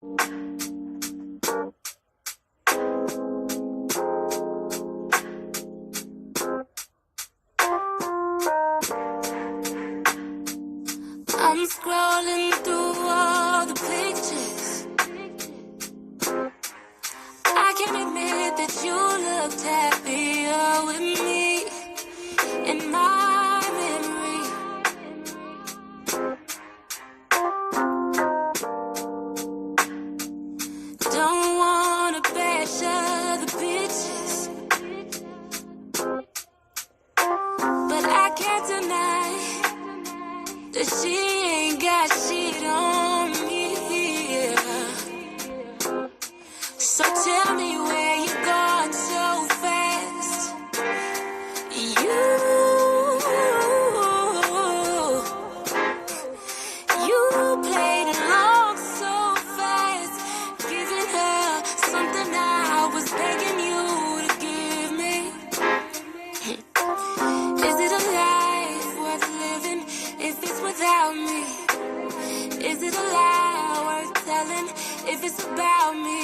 I'm scrolling through all the pictures. I can't admit that you looked happier with me in my memory. Don't wanna bash other bitches, but I can't deny that she ain't got shit on me. So tell me where you going so fast. You played along so fast, giving her something I was begging you to give me. Is it a life worth living if it's without me? Is it a lie worth telling if it's about me?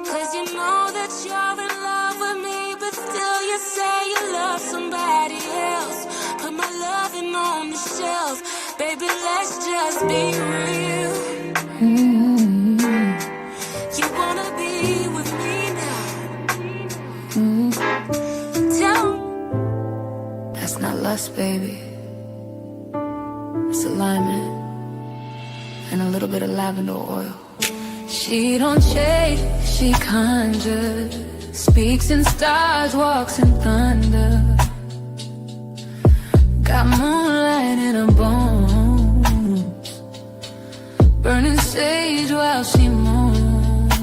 'Cause you know that you're in love with me, but still you say you love somebody else. Put my loving on the shelf, baby, let's just be real. You wanna be with me now? Tell me. That's not lust, baby. It's alignment and a little bit of lavender oil. She don't shade, she conjures, speaks in stars, walks in thunder. Got moonlight in her bones, burning sage while she moans.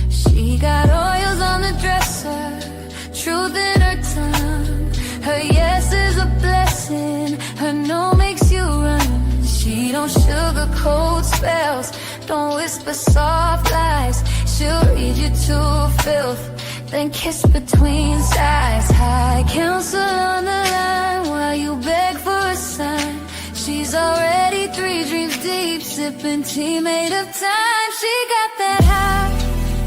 She got oils on the dresser, truth in her tongue. Her yes is a blessing, her no makes you run. She don't sugarcoat spells, don't whisper soft lies. She'll read you to filth, then kiss between sighs. High counsel on the line while you beg for a sign. She's already 3 dreams deep, sipping tea made of time. She got that high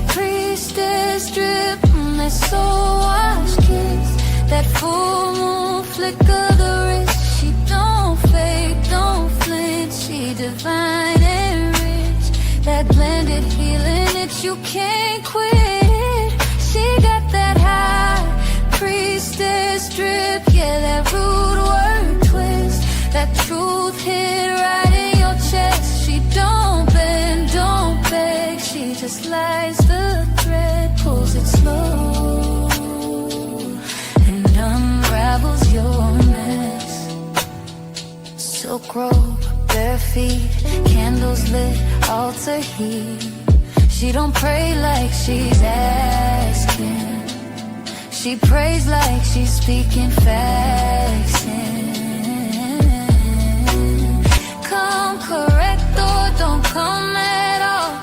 priestess drip, that soul wash kiss, that full moon flick of the wrist. She don't fake, don't flinch, she divine and rich. That blended healing that you can't quit. She got that high priestess drip, yeah, that rude word twist, that truth hit right in your chest. She don't bend, don't beg, she just lies the thread, pulls it slow and unravels your mess. Silk robe, bare feet, candles lit, altar heat. She don't pray like she's asking, she prays like she's speaking facts. Come correct or don't come at all.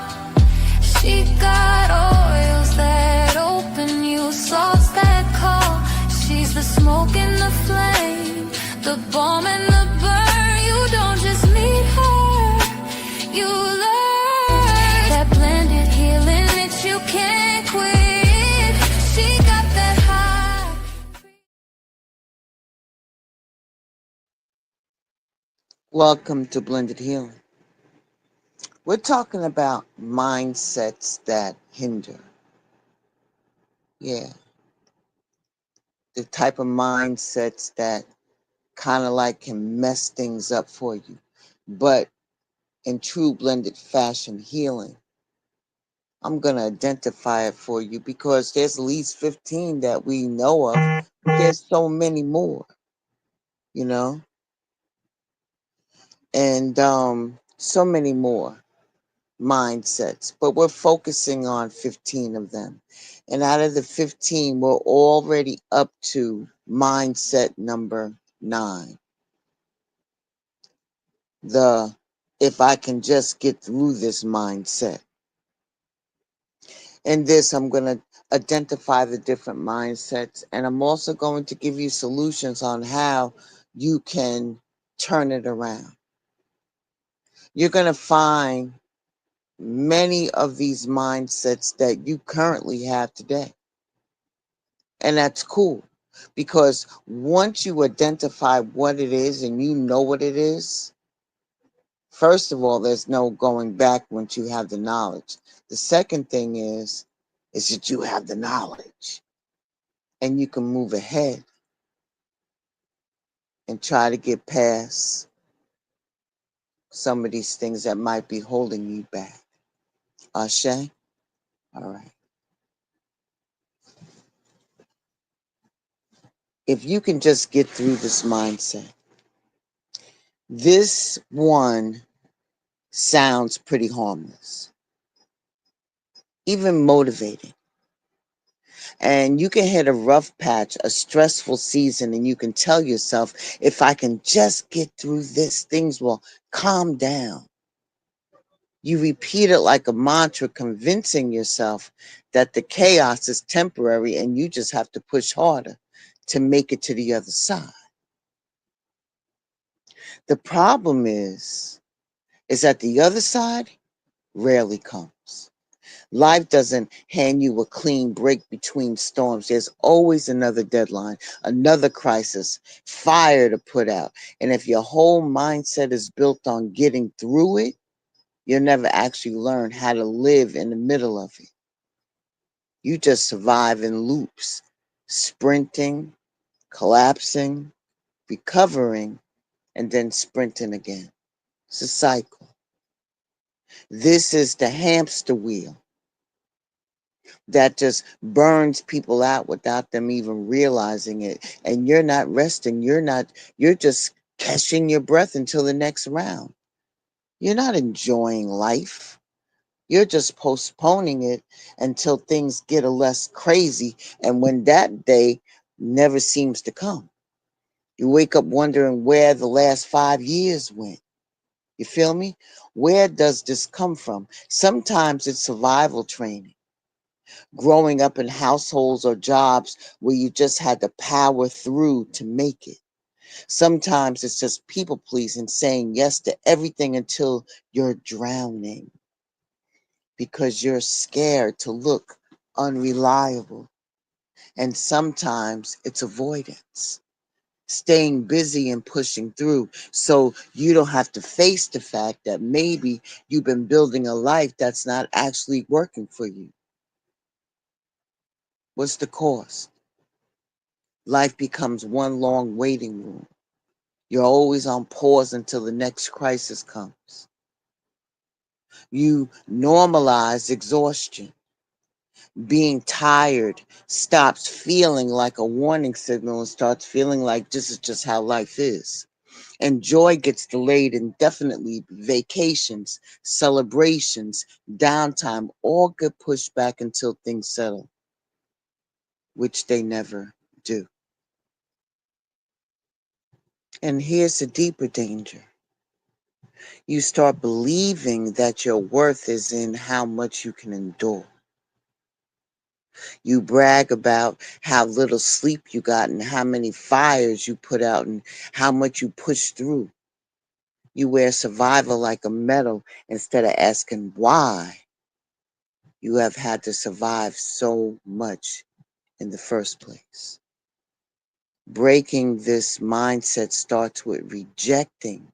She got oils that open you, salts that call. She's the smoke and the flame, the bomb and the burn. You don't just meet her, you learn that blended healing that you can't quit. She got that high. Welcome to Blended Healing. We're talking about mindsets that hinder. Yeah. The type of mindsets that kind of like can mess things up for you. But in true blended fashion healing, I'm going to identify it for you because there's at least 15 that we know of. But there's so many more, you know, and so many more mindsets. But we're focusing on 15 of them. And out of the 15, we're already up to mindset number 9. If I can just get through this mindset. In this, I'm going to identify the different mindsets, and I'm also going to give you solutions on how you can turn it around. You're going to find many of these mindsets that you currently have today. And that's cool, because once you identify what it is and you know what it is, first of all, there's no going back once you have the knowledge. The second thing is that you have the knowledge and you can move ahead and try to get past some of these things that might be holding you back. Ashe? All right. If you can just get through this mindset, this one sounds pretty harmless, even motivating. And you can hit a rough patch, a stressful season, and you can tell yourself, if I can just get through this, things will calm down. You repeat it like a mantra, convincing yourself that the chaos is temporary and you just have to push harder to make it to the other side. The problem is that the other side rarely comes. Life doesn't hand you a clean break between storms. There's always another deadline, another crisis, fire to put out. And if your whole mindset is built on getting through it, you'll never actually learn how to live in the middle of it. You just survive in loops, sprinting, collapsing, recovering, and then sprinting again. It's a cycle. This is the hamster wheel that just burns people out without them even realizing it. And you're not resting. You're just catching your breath until the next round. You're not enjoying life. You're just postponing it until things get a less crazy. And when that day never seems to come, you wake up wondering where the last 5 years went. You feel me? Where does this come from? Sometimes it's survival training, growing up in households or jobs where you just had to power through to make it. Sometimes it's just people pleasing, saying yes to everything until you're drowning because you're scared to look unreliable. And sometimes it's avoidance, staying busy and pushing through so you don't have to face the fact that maybe you've been building a life that's not actually working for you. What's the cost? Life becomes one long waiting room. You're always on pause until the next crisis comes. You normalize exhaustion. Being tired stops feeling like a warning signal and starts feeling like this is just how life is. And joy gets delayed indefinitely. Vacations, celebrations, downtime all get pushed back until things settle, which they never do. And here's the deeper danger. You start believing that your worth is in how much you can endure. You brag about how little sleep you got and how many fires you put out and how much you push through. You wear survival like a medal instead of asking why you have had to survive so much in the first place. Breaking this mindset starts with rejecting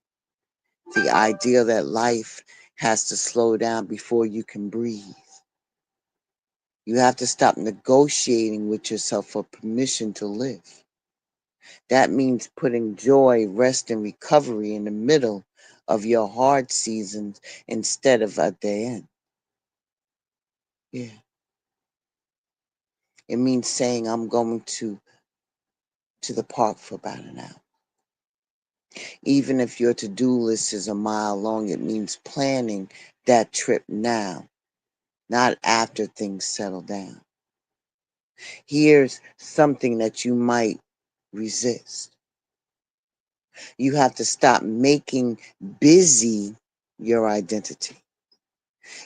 the idea that life has to slow down before you can breathe. You have to stop negotiating with yourself for permission to live. That means putting joy, rest, and recovery in the middle of your hard seasons instead of at the end. Yeah. It means saying, I'm going to the park for about an hour. Even if your to-do list is a mile long, it means planning that trip now, not after things settle down. Here's something that you might resist. You have to stop making busy your identity.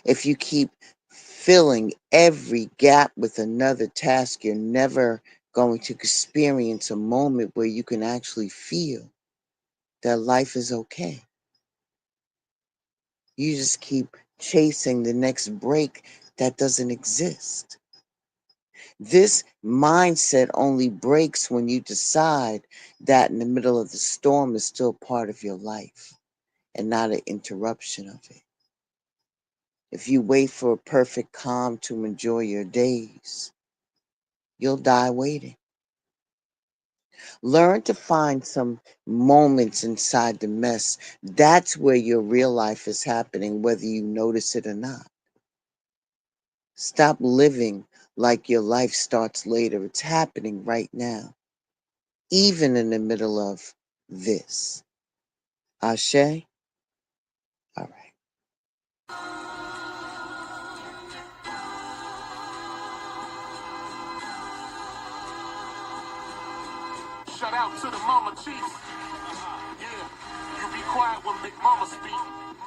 If you keep filling every gap with another task, you're never going to experience a moment where you can actually feel that life is okay. You just keep chasing the next break that doesn't exist. This mindset only breaks when you decide that in the middle of the storm is still part of your life and not an interruption of it. If you wait for a perfect calm to enjoy your days, you'll die waiting. Learn to find some moments inside the mess. That's where your real life is happening, whether you notice it or not. Stop living like your life starts later. It's happening right now, even in the middle of this. Ashe? All right. Shout out to the mama chief. Yeah, you be quiet when Big Mama speak.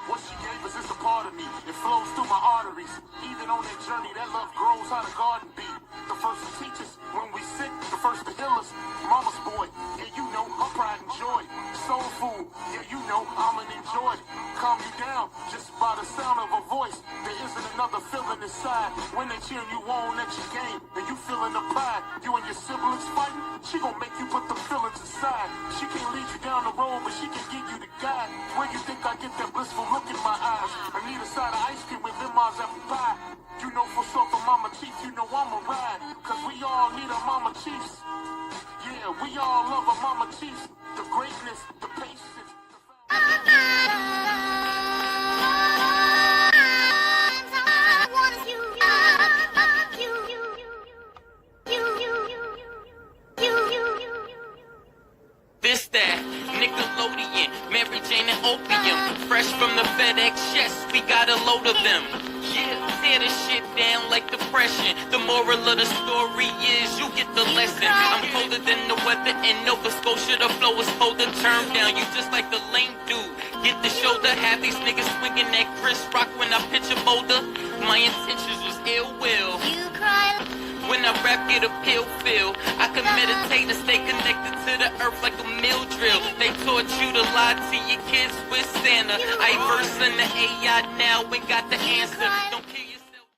What she gave us is a part of me. It flows through my arteries. Even on that journey, that love grows how the garden be. The first to teach us when we sick, the first to heal us. Mama's boy, yeah, you know, my pride and joy. Soul food, yeah, you know, I'm an enjoy. Calm you down just by the sound of a voice. There isn't another feeling inside. When they cheering you on at your game and you feeling the pride. You and your siblings fighting, she gon' make you put the feelings aside. She can't lead you down the road, but she can give you the guide. Where you think I get that blissful look in my eyes? I need a side of ice cream with lemons apple pie. You know for sure for Mama Chief, you know I'ma ride. Cause we all need our Mama Chiefs. Yeah, we all love our Mama Chiefs. The greatness, the patience. This that Nickelodeon, Mary Jane and opium, fresh from the FedEx, yes, we got a load of them. Yeah, tear this shit down like depression. The moral of the story is you get the lesson. I'm colder than the weather in Nova Scotia. The flow is cold to turn down. You just like the lame dude. Get the shoulder, have these niggas swinging that Chris Rock when I pitch a boulder. My intentions was ill will. You cry. When I rap, get a pill feel. I can meditate and stay connected to the earth like a mill drill. They taught you to lie to your kids with Santa. I verse in the AI now and got the answer. Don't kill yourself.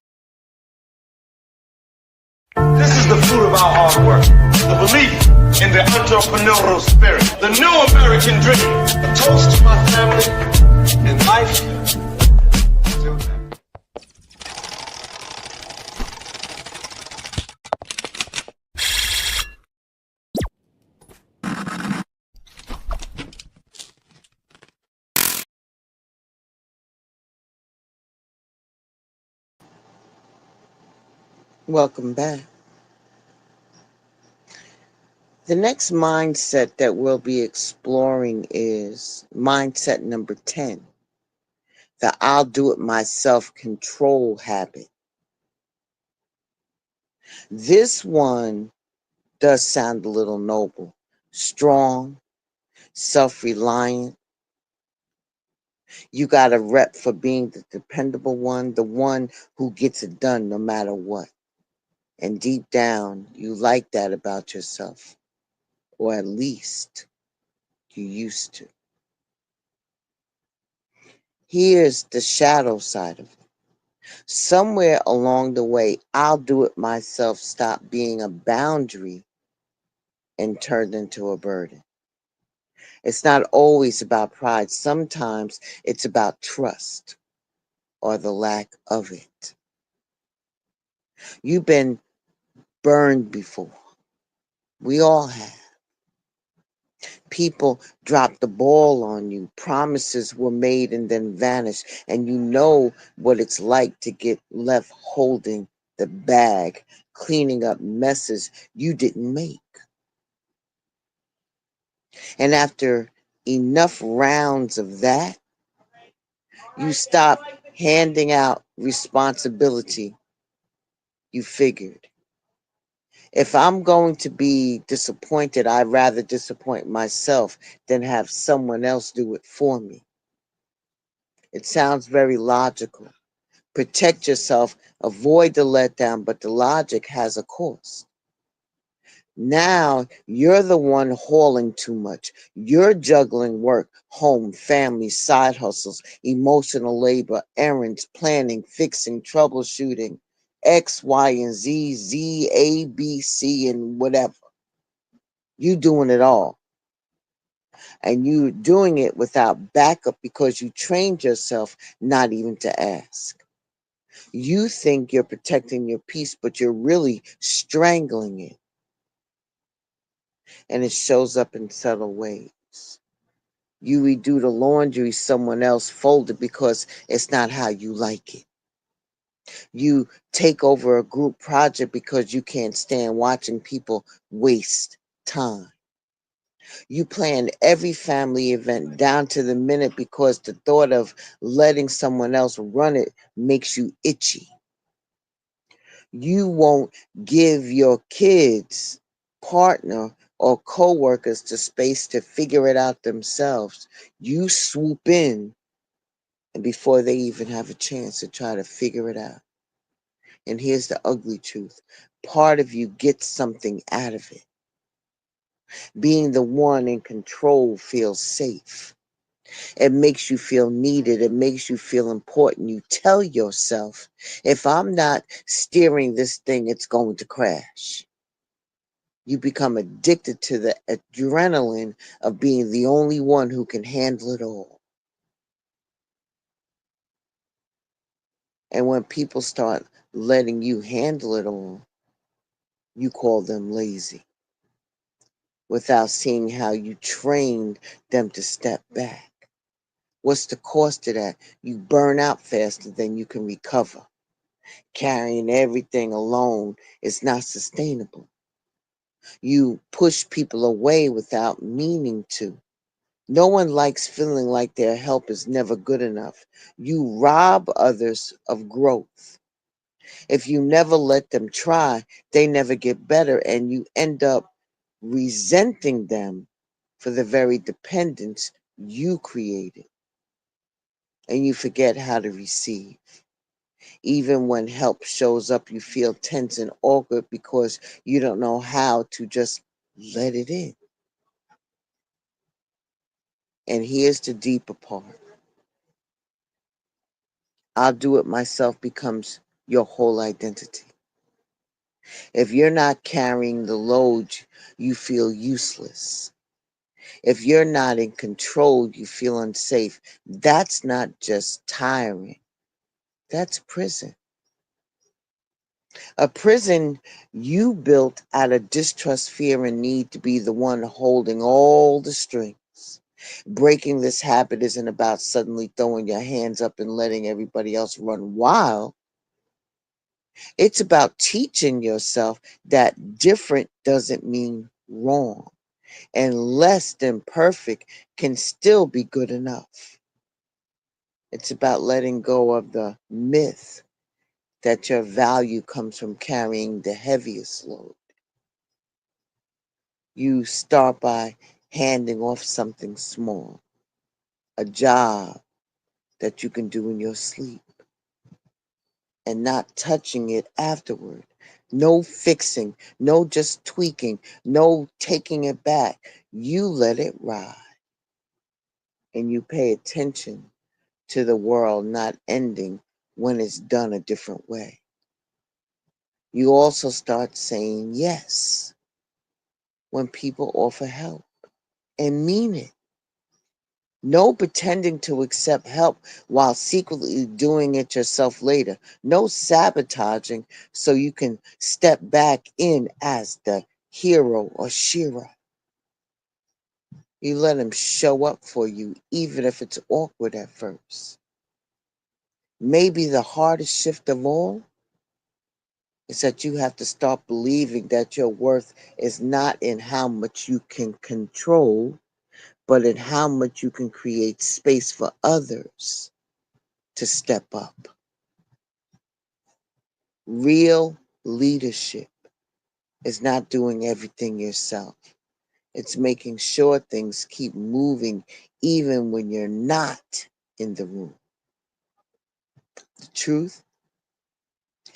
This is the fruit of our hard work. The belief in the entrepreneurial spirit. The new American dream. A toast to my family and life. Till then. Welcome back. The next mindset that we'll be exploring is mindset number 10, the I'll do it myself control habit. This one does sound a little noble, strong, self-reliant. You got a rep for being the dependable one, the one who gets it done no matter what. And deep down, you like that about yourself, or at least you used to. Here's the shadow side of it. Somewhere along the way, I'll do it myself stopped being a boundary and turned into a burden. It's not always about pride. Sometimes it's about trust or the lack of it. You've been burned before. We all have. People dropped the ball on you. Promises were made and then vanished. And you know what it's like to get left holding the bag, cleaning up messes you didn't make. And after enough rounds of that, you stop handing out responsibility. You figured, if I'm going to be disappointed, I'd rather disappoint myself than have someone else do it for me. It sounds very logical. Protect yourself, avoid the letdown, but the logic has a cost. Now you're the one hauling too much. You're juggling work, home, family, side hustles, emotional labor, errands, planning, fixing, troubleshooting, X, Y, and Z, Z, A, B, C, and whatever. You doing it all. And you doing it without backup because you trained yourself not even to ask. You think you're protecting your peace, but you're really strangling it. And it shows up in subtle ways. You redo the laundry someone else folded because it's not how you like it. You take over a group project because you can't stand watching people waste time. You plan every family event down to the minute because the thought of letting someone else run it makes you itchy. You won't give your kids, partner, or coworkers the space to figure it out themselves. You swoop in and before they even have a chance to try to figure it out. And here's the ugly truth. Part of you gets something out of it. Being the one in control feels safe. It makes you feel needed. It makes you feel important. You tell yourself, if I'm not steering this thing, it's going to crash. You become addicted to the adrenaline of being the only one who can handle it all. And when people start letting you handle it all, you call them lazy without seeing how you trained them to step back. What's the cost of that? You burn out faster than you can recover. Carrying everything alone is not sustainable. You push people away without meaning to. No one likes feeling like their help is never good enough. You rob others of growth. If you never let them try, they never get better, and you end up resenting them for the very dependence you created. And you forget how to receive. Even when help shows up, you feel tense and awkward because you don't know how to just let it in. And here's the deeper part. I'll do it myself becomes your whole identity. If you're not carrying the load, you feel useless. If you're not in control, you feel unsafe. That's not just tiring. That's prison. A prison you built out of distrust, fear, and need to be the one holding all the strings. Breaking this habit isn't about suddenly throwing your hands up and letting everybody else run wild. It's about teaching yourself that different doesn't mean wrong, and less than perfect can still be good enough. It's about letting go of the myth that your value comes from carrying the heaviest load. You start by handing off something small, a job that you can do in your sleep, and not touching it afterward. No fixing, no just tweaking, no taking it back. You let it ride and you pay attention to the world not ending when it's done a different way. You also start saying yes when people offer help and mean it. No pretending to accept help while secretly doing it yourself later. No sabotaging so you can step back in as the hero or Shira. You let him show up for you, even if it's awkward at first. Maybe the hardest shift of all is that you have to start believing that your worth is not in how much you can control, but in how much you can create space for others to step up. Real leadership is not doing everything yourself. It's making sure things keep moving even when you're not in the room. The truth,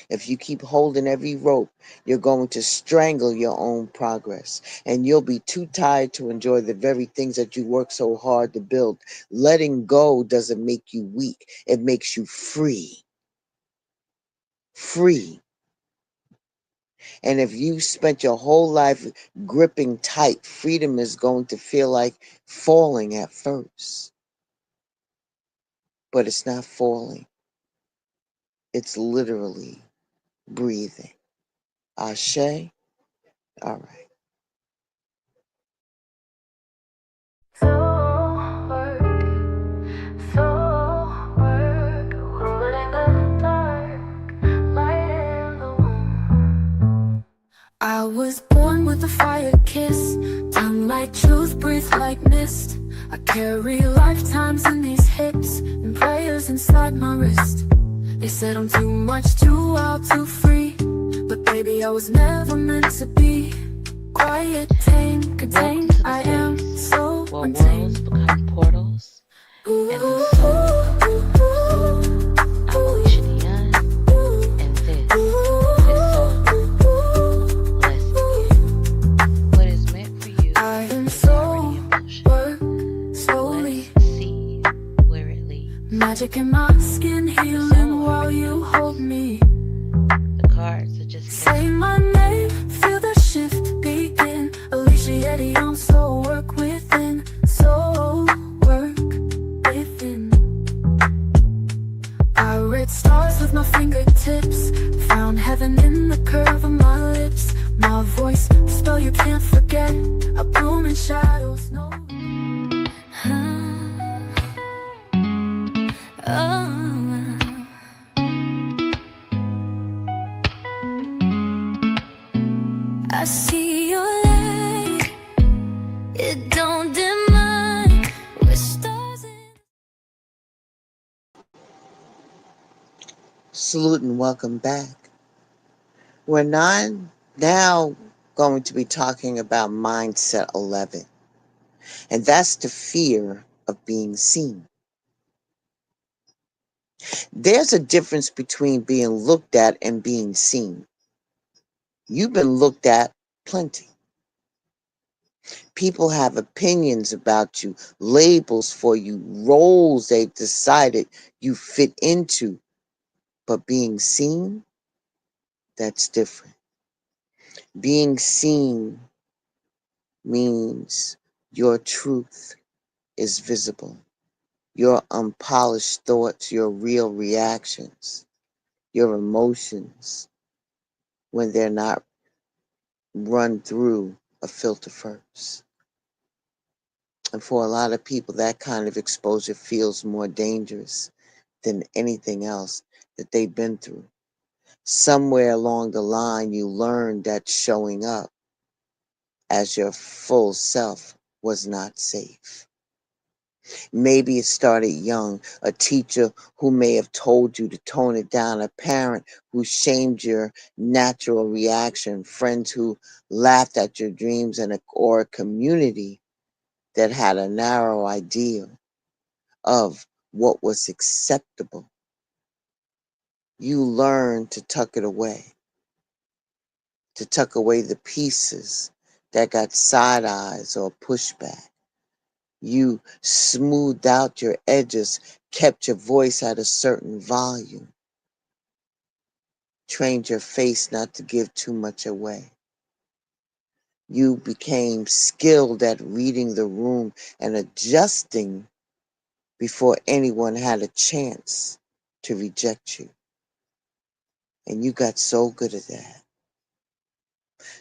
If you keep holding every rope, you're going to strangle your own progress, and you'll be too tired to enjoy the very things that you work so hard to build. Letting go doesn't make you weak, it makes you free. Free. And if you spent your whole life gripping tight, freedom is going to feel like falling at first. But it's not falling, it's literally breathing. Ashe? All right. So work, so work, holding the dark, light in the womb. I was born with a fire kiss, tongue like truth, breathe like mist. I carry lifetimes in these hips, and prayers inside my wrist. They said I'm too much, too wild, too free, but baby, I was never meant to be. Quiet, tame, contained, I am so where untamed. worlds become portals and the soul. I'm Alicia Dion, and this is Soul. Let's begin. What is meant for you I am is so already in motion. work, slowly. Let's see where it leads. Magic in my skin, healing while you hold me. The cards are just Say my name, feel the shift begin. Alicia Yeti on soul work within. Soul work within. I read stars with my fingertips, found heaven in the curve of my lips. My voice, a spell you can't forget, a bloom in shadows. No. I see your light, it don't dim mine. We're stars in. Salute and welcome back. We're now going to be talking about mindset 11, and that's the fear of being seen. There's a difference between being looked at and being seen. You've been looked at plenty. People have opinions about you, labels for you, roles they've decided you fit into. But being seen, that's different. Being seen means your truth is visible. Your unpolished thoughts, your real reactions, your emotions, when they're not run through a filter first. And for a lot of people, that kind of exposure feels more dangerous than anything else that they've been through. Somewhere along the line, you learned that showing up as your full self was not safe. Maybe it started young, a teacher who may have told you to tone it down, a parent who shamed your natural reaction, friends who laughed at your dreams, or a community that had a narrow idea of what was acceptable. You learn to tuck it away, to tuck away the pieces that got side eyes or pushback. You smoothed out your edges, kept your voice at a certain volume, trained your face not to give too much away. You became skilled at reading the room and adjusting before anyone had a chance to reject you. And you got so good at that.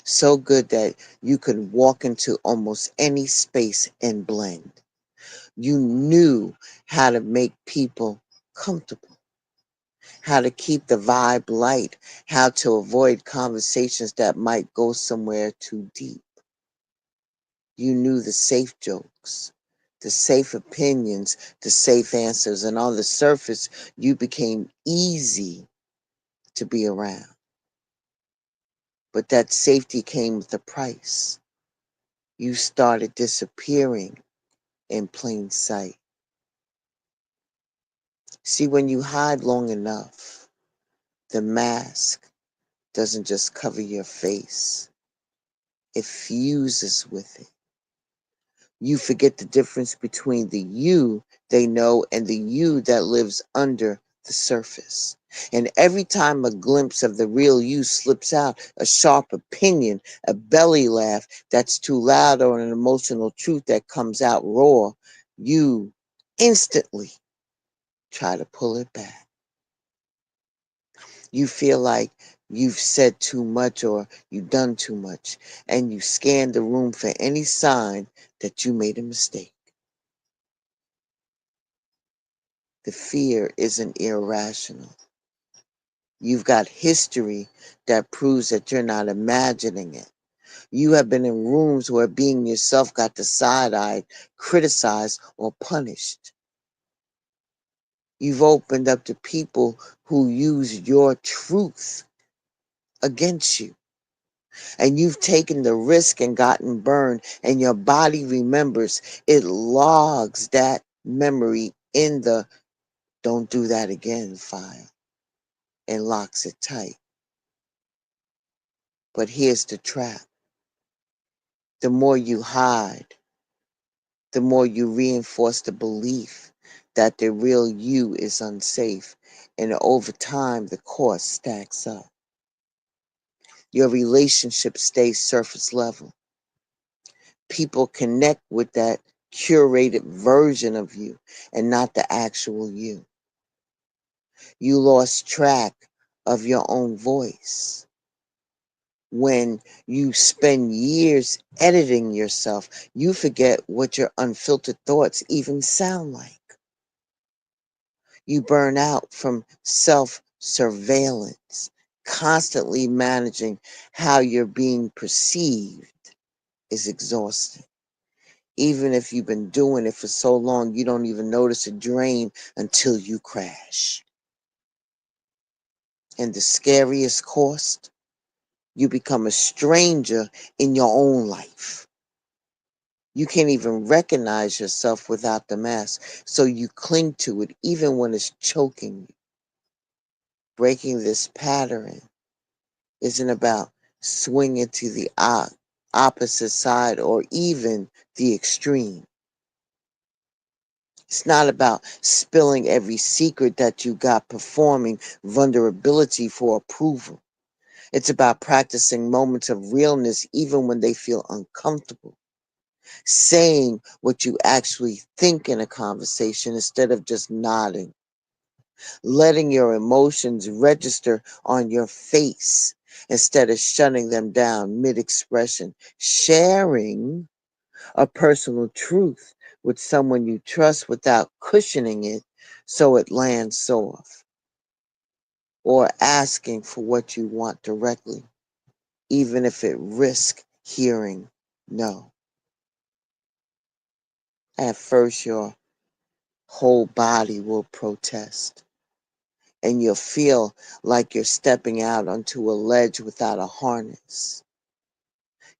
So good that you could walk into almost any space and blend. You knew how to make people comfortable, how to keep the vibe light, how to avoid conversations that might go somewhere too deep. You knew the safe jokes, the safe opinions, the safe answers, and on the surface, you became easy to be around. But that safety came with a price. You started disappearing in plain sight. See, when you hide long enough, The mask doesn't just cover your face, it fuses with it. You forget the difference between the you they know and the you that lives under the surface. And every time a glimpse of the real you slips out, a sharp opinion, a belly laugh that's too loud, or an emotional truth that comes out raw, you instantly try to pull it back. You feel like you've said too much or you've done too much, and you scan the room for any sign that you made a mistake. The fear isn't irrational. You've got history that proves that you're not imagining it. You have been in rooms where being yourself got the side-eyed, criticized, or punished. You've opened up to people who use your truth against you. And you've taken the risk and gotten burned, and your body remembers. It logs that memory in the "don't do that again" file and locks it tight. But here's the trap. The more you hide, the more you reinforce the belief that the real you is unsafe. And over time, the cost stacks up. Your relationship stays surface level. People connect with that curated version of you and not the actual you. You lost track of your own voice. When you spend years editing yourself, you forget what your unfiltered thoughts even sound like. You burn out from self-surveillance, constantly managing how you're being perceived is exhausting. Even if you've been doing it for so long, you don't even notice a drain until you crash. And the scariest cost, you become a stranger in your own life. You can't even recognize yourself without the mask, so you cling to it even when it's choking you. Breaking this pattern isn't about swinging to the opposite side or even the extreme. It's not about spilling every secret that you got, performing vulnerability for approval. It's about practicing moments of realness even when they feel uncomfortable. Saying what you actually think in a conversation instead of just nodding. Letting your emotions register on your face instead of shutting them down mid-expression. Sharing a personal truth with someone you trust without cushioning it so it lands soft. Or asking for what you want directly, even if it risks hearing no. At first, your whole body will protest, and you'll feel like you're stepping out onto a ledge without a harness.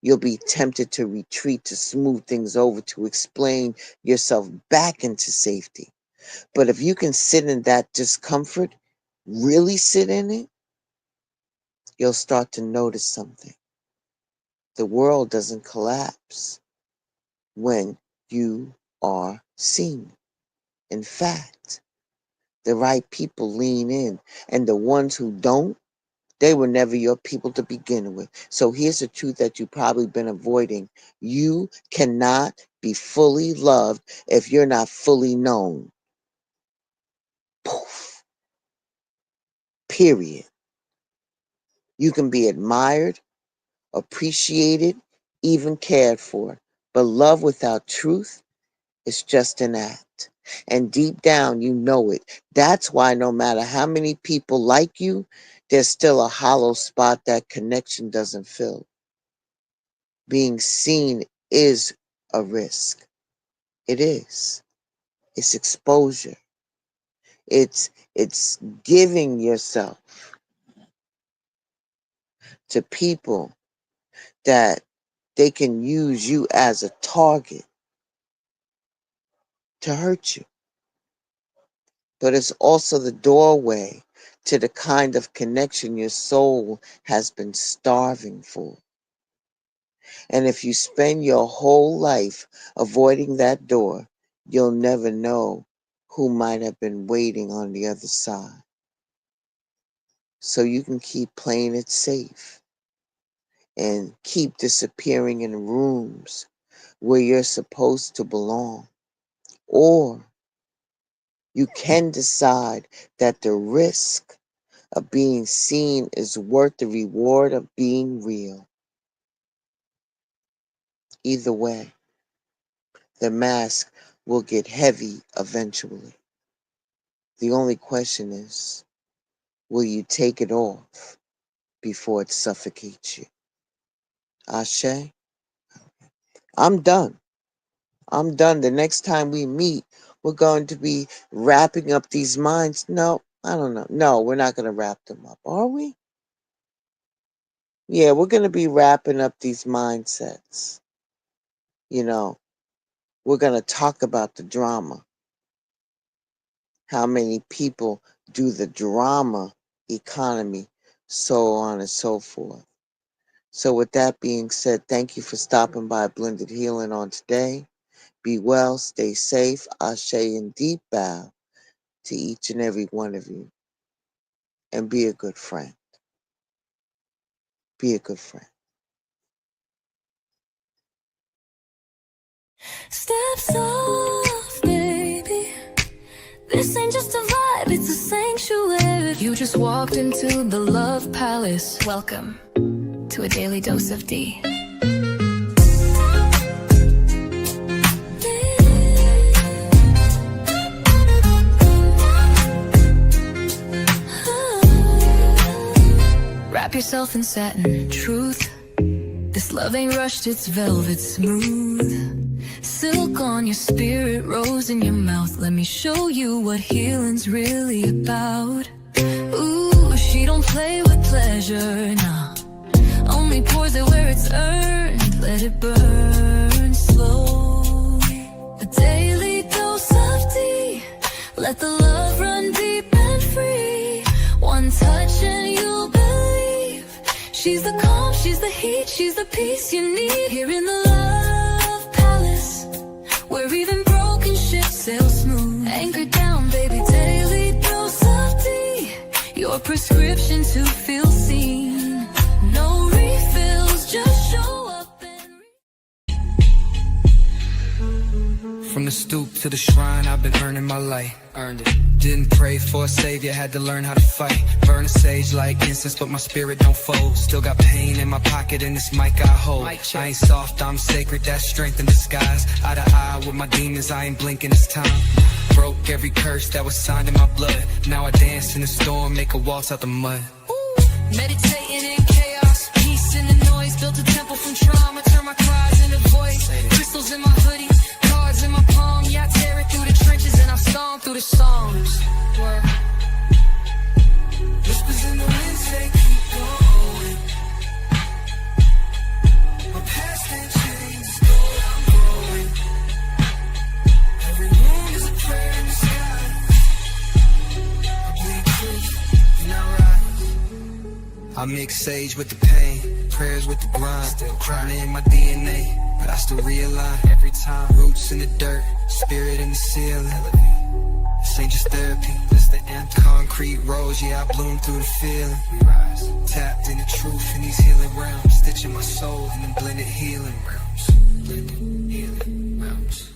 You'll be tempted to retreat, to smooth things over, to explain yourself back into safety. But if you can sit in that discomfort, really sit in it, you'll start to notice something. The world doesn't collapse when you are seen. In fact, the right people lean in, and the ones who don't, they were never your people to begin with. So here's the truth that you've probably been avoiding. You cannot be fully loved if you're not fully known. Poof. Period. You can be admired, appreciated, even cared for. But love without truth is just an act. And deep down, you know it. That's why no matter how many people like you, there's still a hollow spot that connection doesn't fill. Being seen is a risk. It is. It's exposure. It's giving yourself to people that they can use you as a target to hurt you. But it's also the doorway to the kind of connection your soul has been starving for. And if you spend your whole life avoiding that door, you'll never know who might have been waiting on the other side. So you can keep playing it safe and keep disappearing in rooms where you're supposed to belong. Or you can decide that the risk of being seen is worth the reward of being real. Either way, the mask will get heavy eventually. The only question is, will you take it off before it suffocates you? Ashe? I'm done. I'm done. The next time we meet, we're going to be wrapping up these minds. No, I don't know. No, we're not going to wrap them up, are we? Yeah, we're going to be wrapping up these mindsets. You know, we're going to talk about the drama. How many people do the drama economy, so on and so forth. So with that being said, thank you for stopping by Blended Healing on today. Be well, stay safe, ashe, and deep bow to each and every one of you. And be a good friend. Be a good friend. Steps off, baby. This ain't just a vibe, it's a sanctuary. You just walked into the Love Palace. Welcome to a daily dose of D. Wrap yourself in satin truth. This love ain't rushed, it's velvet smooth. Silk on your spirit, rose in your mouth. Let me show you what healing's really about. Ooh, she don't play with pleasure, nah. Only pours it where it's earned. Let it burn slow. A daily dose of D. Let the love run deep and free. One touch and you'll believe. She's the calm, she's the heat, she's the peace you need. Here in the Love Palace, where even broken ships sail smooth. Anchored down, baby, daily dose of D. Your prescription to feel seen. No refills, just show up and From the stoop to the shrine, I've been earning my light. Earned it. Didn't pray for a savior, had to learn how to fight. Burn a sage like incense, but my spirit don't fold. Still got pain in my pocket and this mic I hold. I ain't soft, I'm sacred, that's strength in disguise. Eye to eye with my demons, I ain't blinking this time. Broke every curse that was signed in my blood. Now I dance in the storm, make a waltz out the mud. meditating in chaos, peace in the noise. Built a temple from trauma, turn my cries into voice. Crystals in my hoodie, cards in my palm. Yeah, I tear it through the trenches and I storm through the songs. Word. Whispers in the wind say keep going. My past ain't changed, though I'm growing. Every wound is a prayer in the sky. I bleed truth and I rise. I mix sage with the pain, prayers with the grind. Still crying in my DNA, but I still realign every time. Roots in the dirt, spirit in the ceiling. This ain't just therapy, this the anthem. Concrete rose, yeah, I bloom through the feeling. We rise, tapped in the truth in these healing realms. Stitching my soul in the blended healing realms. Blended healing realms.